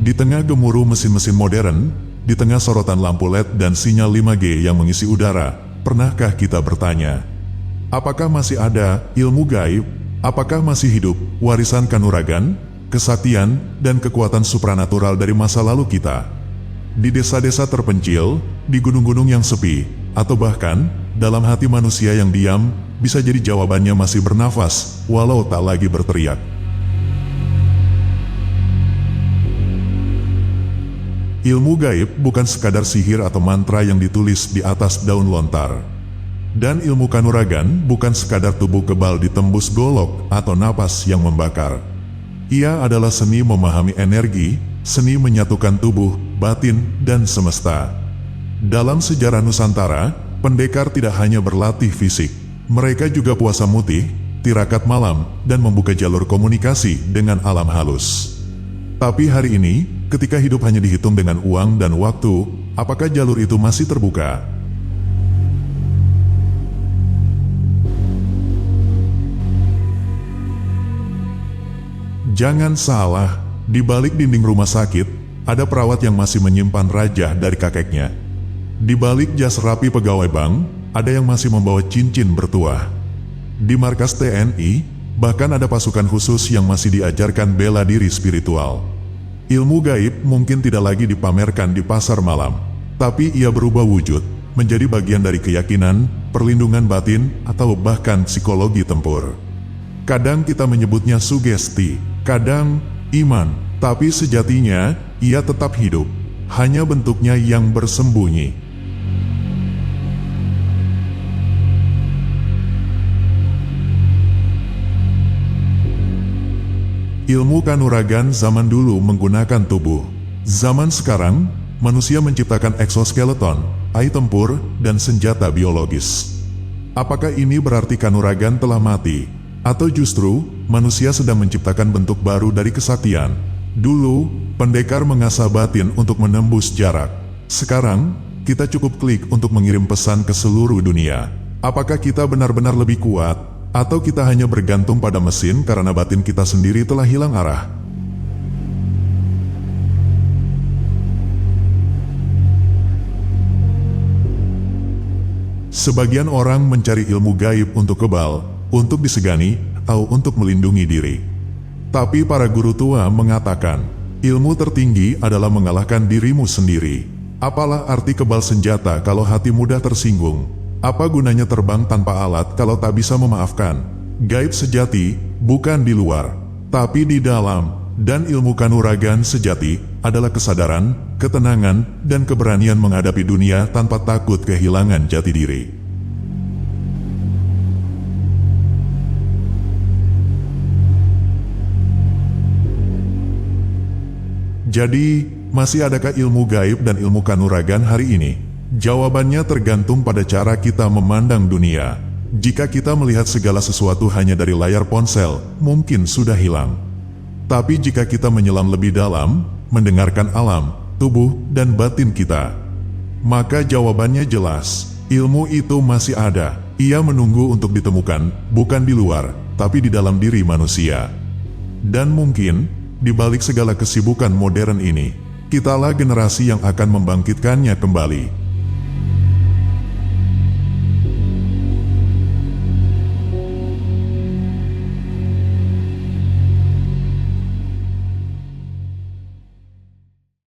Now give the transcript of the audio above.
Di tengah gemuruh mesin-mesin modern, di tengah sorotan lampu LED dan sinyal 5G yang mengisi udara, pernahkah kita bertanya, apakah masih ada ilmu gaib? Apakah masih hidup warisan kanuragan, kesaktian, dan kekuatan supranatural dari masa lalu kita? Di desa-desa terpencil, di gunung-gunung yang sepi, atau bahkan dalam hati manusia yang diam, bisa jadi jawabannya masih bernafas, walau tak lagi berteriak. Ilmu gaib bukan sekadar sihir atau mantra yang ditulis di atas daun lontar. Dan ilmu kanuragan bukan sekadar tubuh kebal ditembus golok atau napas yang membakar. Ia adalah seni memahami energi, seni menyatukan tubuh, batin, dan semesta. Dalam sejarah Nusantara, pendekar tidak hanya berlatih fisik, mereka juga puasa mutih, tirakat malam, dan membuka jalur komunikasi dengan alam halus. Tapi hari ini, ketika hidup hanya dihitung dengan uang dan waktu, apakah jalur itu masih terbuka? Jangan salah, di balik dinding rumah sakit, ada perawat yang masih menyimpan raja dari kakeknya. Di balik jas rapi pegawai bank, ada yang masih membawa cincin bertuah. Di markas TNI, bahkan ada pasukan khusus yang masih diajarkan bela diri spiritual. Ilmu gaib mungkin tidak lagi dipamerkan di pasar malam, tapi ia berubah wujud, menjadi bagian dari keyakinan, perlindungan batin, atau bahkan psikologi tempur. Kadang kita menyebutnya sugesti, kadang iman, tapi sejatinya ia tetap hidup, hanya bentuknya yang bersembunyi. Ilmu kanuragan zaman dulu menggunakan tubuh. Zaman sekarang, manusia menciptakan eksoskeleton, ai tempur, dan senjata biologis. Apakah ini berarti kanuragan telah mati? Atau justru, manusia sedang menciptakan bentuk baru dari kesaktian? Dulu, pendekar mengasah batin untuk menembus jarak. Sekarang, kita cukup klik untuk mengirim pesan ke seluruh dunia. Apakah kita benar-benar lebih kuat? Atau kita hanya bergantung pada mesin karena batin kita sendiri telah hilang arah? Sebagian orang mencari ilmu gaib untuk kebal, untuk disegani, atau untuk melindungi diri. Tapi para guru tua mengatakan, ilmu tertinggi adalah mengalahkan dirimu sendiri. Apalah arti kebal senjata kalau hati mudah tersinggung? Apa gunanya terbang tanpa alat kalau tak bisa memaafkan? Gaib sejati bukan di luar, tapi di dalam. Dan ilmu kanuragan sejati adalah kesadaran, ketenangan, dan keberanian menghadapi dunia tanpa takut kehilangan jati diri. Jadi, masih adakah ilmu gaib dan ilmu kanuragan hari ini? Jawabannya tergantung pada cara kita memandang dunia. Jika kita melihat segala sesuatu hanya dari layar ponsel, mungkin sudah hilang. Tapi jika kita menyelam lebih dalam, mendengarkan alam, tubuh, dan batin kita, maka jawabannya jelas. Ilmu itu masih ada. Ia menunggu untuk ditemukan, bukan di luar, tapi di dalam diri manusia. Dan mungkin, di balik segala kesibukan modern ini, kitalah generasi yang akan membangkitkannya kembali.